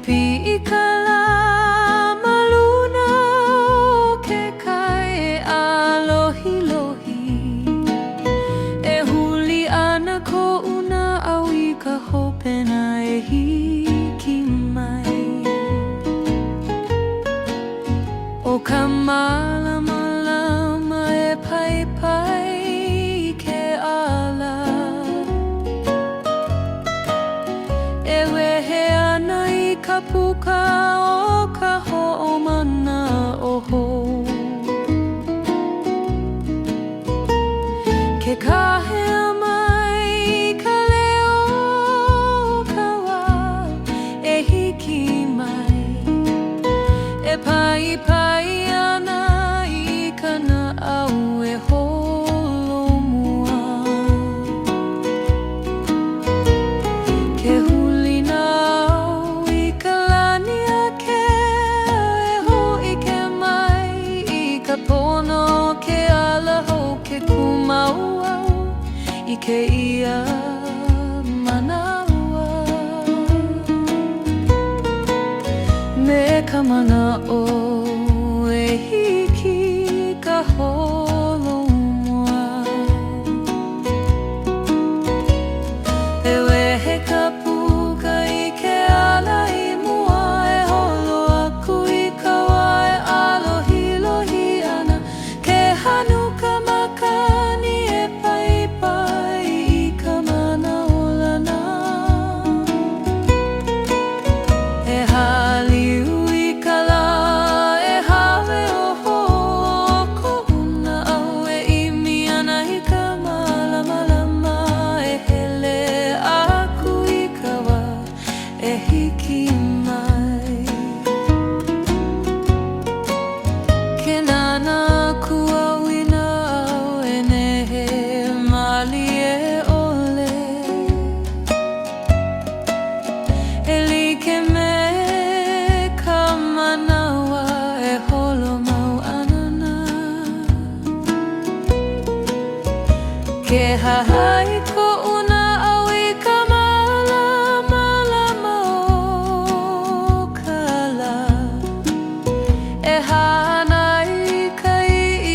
pi I ka la maluna o ke kai e alohi lohi. E huli ana ko una au I ka hopena e hiki mai. O ka malama lama e pai pai I ke ala. E wehe ana I ka puka o ka ho'omana oho. Ke kahea mai ka leo ka wā e hiki mai. E pai pai ana I kana au e holomua. Ke huli na au I ka lani ake e ho'i ke mai I ka pono ke ala ho ke kumaua I ke ia manaua. Me ka mana o e hiki ka holomua. E wehe ka puka I ke ala I mua e holo aku I ka wā e alohi lohi ana. Ke hanu ka makani e pai pai I ka mana olana. E haliu I ka la e hawe oho o ko una au e imi ana I ka malama lama e hele aku I ka wā e hiki mai. Ke nana kua wina au e nehe mali e ole. E like me ka manawa e holo mau anana. Ke hahai ko una au I ka malama lama o ka la. E hana I ka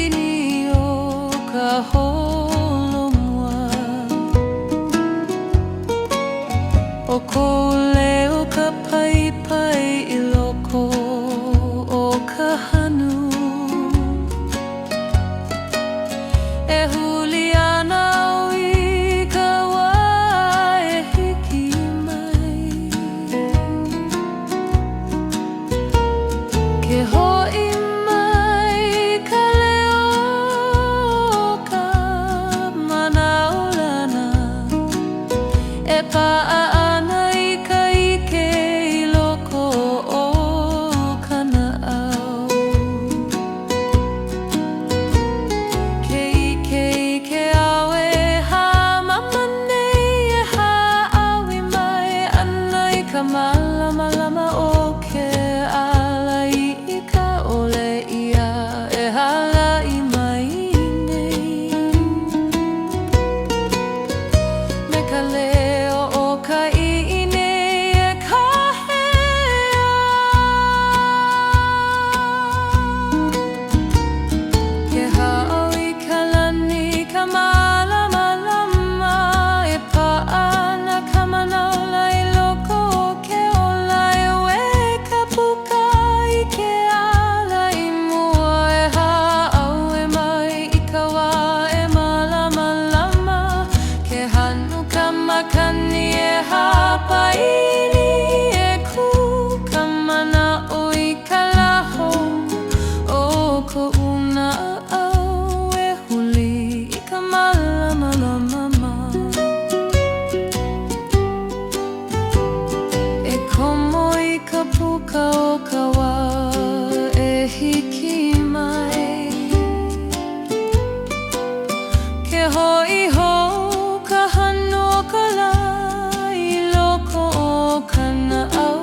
ini o ka holomua. O kou leo ka pai pai I loko o ka hanu. E huli ana au I ka wā e hiki mai. Ke ho'i mai ka leo o ka manaulana. E pa'a ana I ka ike I loko o kana au. Ke ike I ke au e hamama nei e ha'awi mai ana I ka malama lama o ke ala I ka ole ia e hala I mai nei. Me ka leo o ka ine e kahea. Ke ha'au I ka lani ka malama lama e pa'ana ka manaula I loko o ke ola e we ka puka I ke ala I mua e ha'au e mai I ka wā e malama lama. Ke hanu ka makani e hapaini e ku ka mana o I ka laho o ko una au e huli I ka malama lama. E komo I ka puka o ka wā e hiki mai. Ke ho'i hou ka hano o ka la I loko o kana au.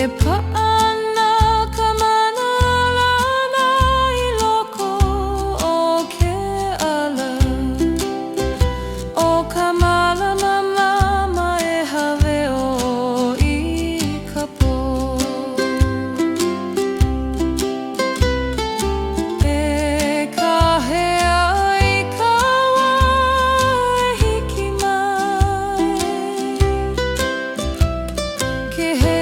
E pa'ana ka mana lana I loko o ke ala. O ka malama lama e ha ke he